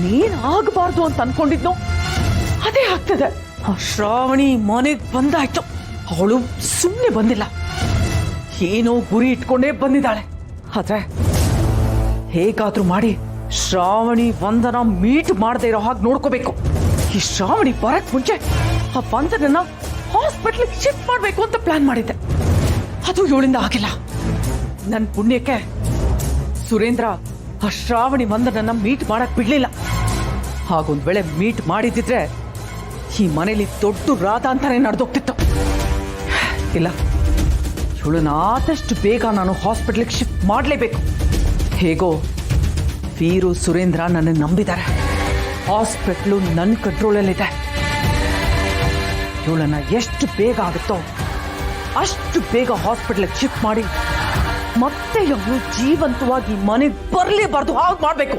ನಾನೇನ್ ಆಗಬಾರ್ದು ಅಂತ ಅನ್ಕೊಂಡಿದ್ನೋ ಅದೇ ಆಗ್ತದೆ. ಆ ಶ್ರಾವಣಿ ಮನೆಗ್ ಬಂದಾಯ್ತು. ಅವಳು ಸುಮ್ಮನೆ ಬಂದಿಲ್ಲ, ಏನೋ ಗುರಿ ಇಟ್ಕೊಂಡೇ ಬಂದಿದ್ದಾಳೆ. ಆದ್ರೆ ಹೇಗಾದ್ರೂ ಮಾಡಿ ಶ್ರಾವಣಿ ವಂದನ ಮೀಟ್ ಮಾಡದೇ ಇರೋ ಹಾಗೆ ನೋಡ್ಕೋಬೇಕು. ಈ ಶ್ರಾವಣಿ ಬರಕ್ ಮುಂಚೆ ಆ ವಂದನನ್ನ ಹಾಸ್ಪಿಟ್ಲಿಗೆ ಶಿಫ್ಟ್ ಮಾಡ್ಬೇಕು ಅಂತ ಪ್ಲಾನ್ ಮಾಡಿದ್ದೆ. ಅದು ಇವಳಿಂದ ಆಗಿಲ್ಲ. ನನ್ನ ಪುಣ್ಯಕ್ಕೆ ಸುರೇಂದ್ರ ಆ ಶ್ರಾವಣಿ ವಂದನನ್ನ ಮೀಟ್ ಮಾಡಕ್ ಬಿಡ್ಲಿಲ್ಲ. ಹಾಗೊಂದ್ ವೇಳೆ ಮೀಟ್ ಮಾಡಿದ್ರೆ ಈ ಮನೇಲಿ ದೊಡ್ಡ ರಾಧ ಅಂತಾನೆ ನಡೆದೋಗ್ತಿತ್ತು. ಇಲ್ಲ, ಇವಳನ್ನ ಆದಷ್ಟು ಬೇಗ ನಾನು ಹಾಸ್ಪಿಟ್ಲಿಗೆ ಶಿಫ್ಟ್ ಮಾಡಲೇಬೇಕು. ಹೇಗೋ ವೀರು ಸುರೇಂದ್ರ ನನ್ನ ನಂಬಿದ್ದಾರೆ. ಹಾಸ್ಪಿಟ್ಲು ನನ್ನ ಕಂಟ್ರೋಲಲ್ಲಿದೆ. ಇವಳನ್ನ ಎಷ್ಟು ಬೇಗ ಆಗುತ್ತೋ ಅಷ್ಟು ಬೇಗ ಹಾಸ್ಪಿಟ್ಲಿಗೆ ಶಿಫ್ಟ್ ಮಾಡಿ ಮತ್ತೆ ಇವಳು ಜೀವಂತವಾಗಿ ಮನೆಗೆ ಬರಲೇಬಾರ್ದು, ಹಾಗೆ ಮಾಡಬೇಕು.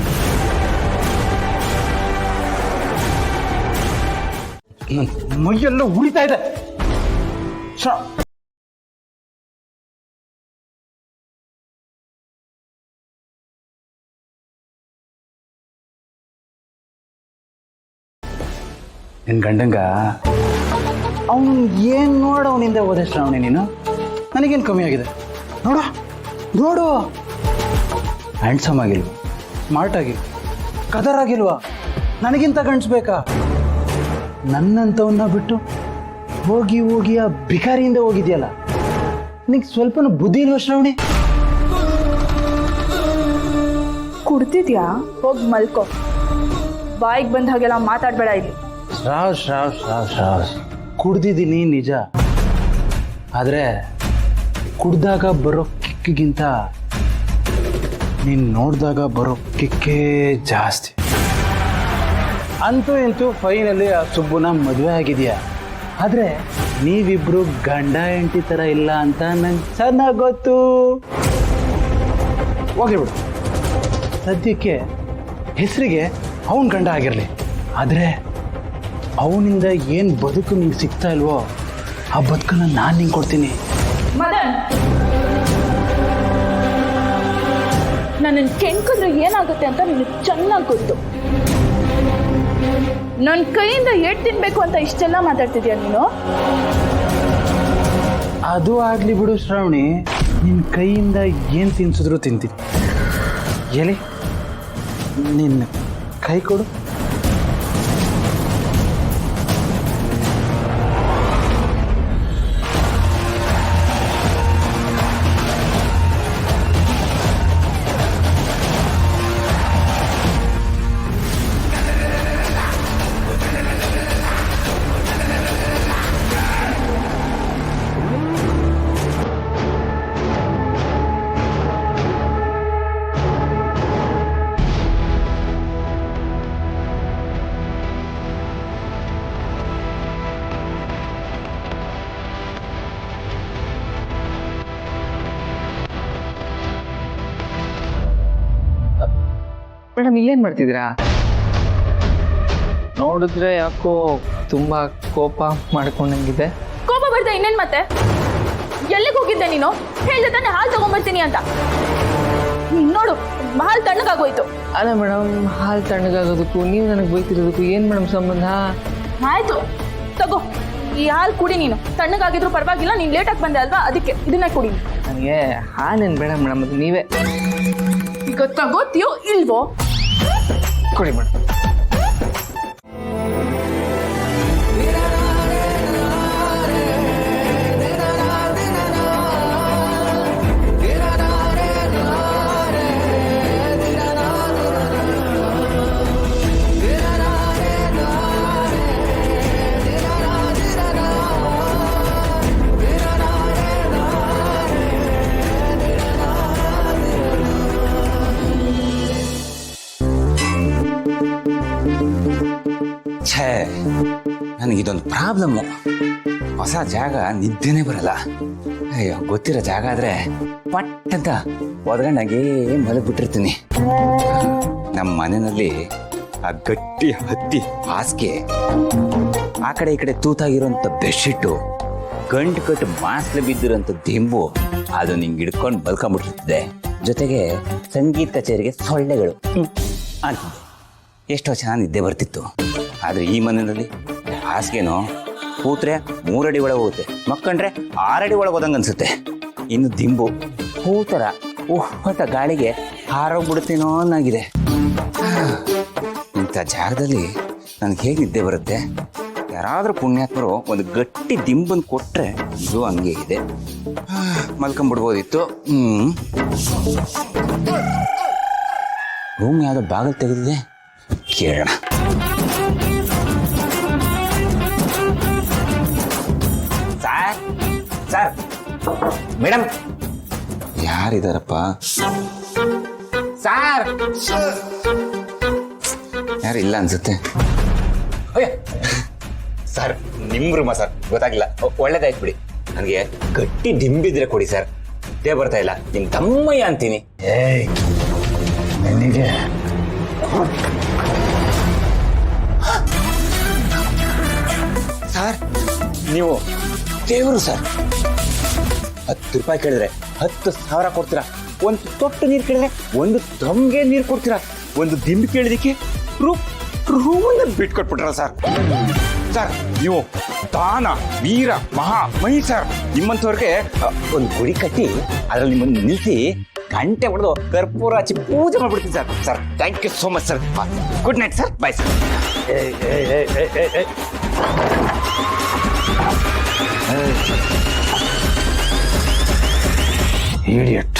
ಮೈಯೆಲ್ಲ ಉಳಿತಾ ಇದೆ. ನಿನ್ ಗಂಡಂಗ ಅವನು ಏನ್ ನೋಡ ಅವನಿಂದ ಹೋದೆ ಶ್ರಾವಣಿ ನೀನು. ನನಗೇನು ಕಮ್ಮಿ ಆಗಿದೆ ನೋಡು ನೋಡು. ಹ್ಯಾಂಡ್ಸಮ್ ಆಗಿಲ್ವಾ, ಸ್ಮಾರ್ಟ್ ಆಗಿಲ್ವಾ, ಕದರ್ ಆಗಿಲ್ವಾ, ನನಗಿಂತ ಗಂಡ್ಸ್ಬೇಕಾ? ನನ್ನಂಥವನ್ನ ಬಿಟ್ಟು ಹೋಗಿ ಹೋಗಿ ಆ ಬಿಕಾರಿಯಿಂದ ಹೋಗಿದ್ಯಲ್ಲ. ನಿಂಗೆ ಸ್ವಲ್ಪನೂ ಬುದ್ಧಿ ಇಲ್ವಾ ಶ್ರಾವಣಿ? ಕುಡ್ತಿದ್ಯಾ? ಹೋಗಿ ಮಲ್ಕೋ. ಬಾಯಿಗೆ ಬಂದ ಹಾಗೆಲ್ಲ ಮಾತಾಡಬೇಡ ಇಲ್ಲಿ. ಶ್ರಾವ್ ಕುಡ್ದಿದ್ದೀನಿ ನಿಜ, ಆದರೆ ಕುಡ್ದಾಗ ಬರೋ ಕಿಕ್ಕಿಗಿಂತ ನೀನು ನೋಡಿದಾಗ ಬರೋ ಕಿಕ್ಕೇ ಜಾಸ್ತಿ. ಅಂತೂ ಇಂತೂ ಫೈನಲಿ ಆ ಸುಬ್ಬುನ ಮದುವೆ ಆಗಿದೆಯಾ. ಆದರೆ ನೀವಿಬ್ರು ಗಂಡ ಹೆಂಡತಿ ಥರ ಇಲ್ಲ ಅಂತ ನಂಗೆ ಚೆನ್ನಾಗಿ ಗೊತ್ತು. ಹೋಗಿಬಿಡು. ಸದ್ಯಕ್ಕೆ ಹೆಸರಿಗೆ ಅವನ ಗಂಡ ಆಗಿರಲಿ, ಆದರೆ ಅವನಿಂದ ಏನು ಬದುಕು ನಿಂಗೆ ಸಿಗ್ತಾ ಇಲ್ವೋ ಆ ಬದುಕನ್ನು ನಾನು ನಿಂಗೆ ಕೊಡ್ತೀನಿ. ಮದನ್, ನನ್ನನ್ನು ಕೆಣಕಿದ್ರೆ ಏನಾಗುತ್ತೆ ಅಂತ ನಿನಗೆ ಚೆನ್ನಾಗಿ ಗೊತ್ತು. ನನ್ನ ಕೈಯಿಂದ ಏಟ್ ತಿನ್ಬೇಕು ಅಂತ ಇಷ್ಟೆಲ್ಲ ಮಾತಾಡ್ತಿದ್ಯಾ ನೀನು? ಅದು ಆಗಲಿ ಬಿಡು ಶ್ರಾವಣಿ, ನಿನ್ನ ಕೈಯಿಂದ ಏನು ತಿನ್ಸಿದ್ರು ತಿಂತೀನಿ. ಎಲ್ಲಿ ನಿನ್ನ ಕೈ ಕೊಡು. ಮೇಡಮ್, ಇಲ್ಲೇನ್ ಮಾಡ್ತಿದ್ದೀರಾ? ನೋಡಿದ್ರೆ ಯಾಕೋ ತುಂಬಾ ಕೋಪ ಮಾಡ್ಕೊಂಡಂಗಿದೆ. ಕೋಪ ಬರ್ತಾ ಇನ್ನೇನ್ ಮತ್ತೆ? ಎಲ್ಲಿಗೆ ಹೋಗಿದ್ದೆ ನೀನು? ಹೇಳ್ದೆ ತಾನೆ ಹಾಲು ತಗೊಂಡ್ಬರ್ತೀನಿ ಅಂತ. ನೋಡು, ಹಾಲು ತಣ್ಣಗಾಗೋಯ್ತು. ಅಲ್ಲ ಮೇಡಮ್, ಹಾಲು ತಣ್ಣಗಾಗೋದಕ್ಕೂ ನೀವು ನನಗೆ ಬೈತಿರೋದಕ್ಕೂ ಏನ್ ಮೇಡಮ್ ಸಂಬಂಧ? ಆಯ್ತು ತಗೋ, ಈ ಹಾಲು ಕುಡಿ ನೀನು. ತಣ್ಣಗಾಗಿದ್ರು ಪರವಾಗಿಲ್ಲ, ನೀನು ಲೇಟಾಗಿ ಬಂದೆ ಅಲ್ವಾ, ಅದಕ್ಕೆ ಇದನ್ನೇ ಕುಡಿ. ನನಗೆ ಹಾಲೇನು ಬೇಡ ಮೇಡಮ್, ಅದು ನೀವೇ ಈಗ ತಗೋತೀಯೋ ಇಲ್ವೋ? ಕೊಡಿ ಮೇಡಮ್. ಛೇ, ನನಗಿದೊಂದು ಪ್ರಾಬ್ಲಮ್ಮು. ಹೊಸ ಜಾಗ ನಿದ್ದೆನೇ ಬರಲ್ಲ. ಅಯ್ಯೋ, ಗೊತ್ತಿರೋ ಜಾಗ ಆದರೆ ಪಟ್ಟಂತ ಒದಗಣ್ಣಾಗಿ ಮಲಗಿಬಿಟ್ಟಿರ್ತೀನಿ. ನಮ್ಮ ಮನೆಯಲ್ಲಿ ಆ ಗಟ್ಟಿ ಹತ್ತಿ ಹಾಸಿಗೆ, ಆ ಕಡೆ ಈ ಕಡೆ ತೂತಾಗಿರೋಂಥ ಬೆಡ್ಶೀಟು, ಗಂಟು ಕಟ್ಟು ಮಾಸ್ಲೆ ಬಿದ್ದಿರೋಂಥ ದಿಂಬು, ಅದು ನಿಂಗೆ ಹಿಡ್ಕೊಂಡು ಬಲ್ಕೊಂಡ್ಬಿಟ್ಟಿರ್ತದೆ. ಜೊತೆಗೆ ಸಂಗೀತ ಕಚೇರಿಗೆ ಸೊಳ್ಳೆಗಳು ಅಂತಿದ್ದೆ. ಎಷ್ಟೋ ಚೆನ್ನಾಗಿ ನಿದ್ದೆ ಬರ್ತಿತ್ತು. ಆದರೆ ಈ ಮನೆಯಲ್ಲಿ ಹಾಸಿಗೆನೋ ಕೂತ್ರೆ 3 ಅಡಿ ಒಳಗೆ ಹೋಗುತ್ತೆ, ಮಕ್ಕಂಡ್ರೆ 6 ಅಡಿ ಒಳಗೆ ಹೋದಂಗೆ ಅನ್ಸುತ್ತೆ. ಇನ್ನು ದಿಂಬು ಹೂತರ ಉಹ್ವತ ಗಾಳಿಗೆ ಹಾರೋಗ್ಬಿಡುತ್ತೇನೋ ಅನ್ನಾಗಿದೆ. ಇಂಥ ಜಾಗದಲ್ಲಿ ನನಗೆ ಹೇಗೆ ನಿದ್ದೆ ಬರುತ್ತೆ? ಯಾರಾದರೂ ಪುಣ್ಯಾತ್ಮರು ಒಂದು ಗಟ್ಟಿ ದಿಂಬನ್ನು ಕೊಟ್ಟರೆ ಇದು ಹಂಗೆ ಇದೆ, ಮಲ್ಕೊಂಡ್ಬಿಡ್ಬೋದಿತ್ತು. ರೂಮ್ ಯಾವುದೋ ಬಾಗಿಲು ತೆಗೆದಿದೆ, ಕೇಳೋಣ. ಸರ್ ಸರ್ ಮೇಡಮ್ ಯಾರಿದಾರಪ್ಪ? ಸಾರ್ ಯಾರಿಲ್ಲ ಅನ್ಸುತ್ತೆ. ಸರ್ ನಿಮ್ಮ ರೂಮ ಸರ್, ಗೊತ್ತಾಗಿಲ್ಲ. ಒಳ್ಳೇದಾಯ್ತು ಬಿಡಿ. ನನಗೆ ಗಟ್ಟಿ ದಿಂಬಿದ್ರೆ ಕೊಡಿ ಸರ್, ಇದೇ ಬರ್ತಾ ಇಲ್ಲ. ನಿಮ್ ತಮ್ಮಯ್ಯ ಅಂತೀನಿ. ಏಯ್ ನನಗೆ ಸರ್ ನೀವು ದೇವರು ಸರ್. 10 ರೂಪಾಯಿ ಕೇಳಿದ್ರೆ 10,000 ಕೊಡ್ತೀರಾ. ಒಂದು ತೊಟ್ಟು ನೀರು ಕೇಳಿದ್ರೆ 1 ತಮ್ಗೆ ನೀರು ಕೊಡ್ತೀರಾ. ಒಂದು ದಿಂಬು ಕೇಳಿದಕ್ಕೆ ರೂಮನ್ನ ಬಿಟ್ಕೊಟ್ಬಿಟ್ರ ಸರ್. ಸರ್ ನೀವು ದಾನ ವೀರ ಮಹಾ ಮಹಿ ಸರ್. ನಿಮ್ಮಂಥವ್ರಿಗೆ ಒಂದು ಗುಡಿ ಕಟ್ಟಿ ಅದ್ರಲ್ಲಿ ನಿಮ್ಮನ್ನು ನಿಲ್ಲಿಸಿ ಗಂಟೆ ಹೊಡೆದು ಕರ್ಪೂರ ಹಚ್ಚಿ ಪೂಜೆ ಮಾಡ್ಬಿಡ್ತೀನಿ sir. Sir thank you so much sir. Good night sir, bye sir. Idiot.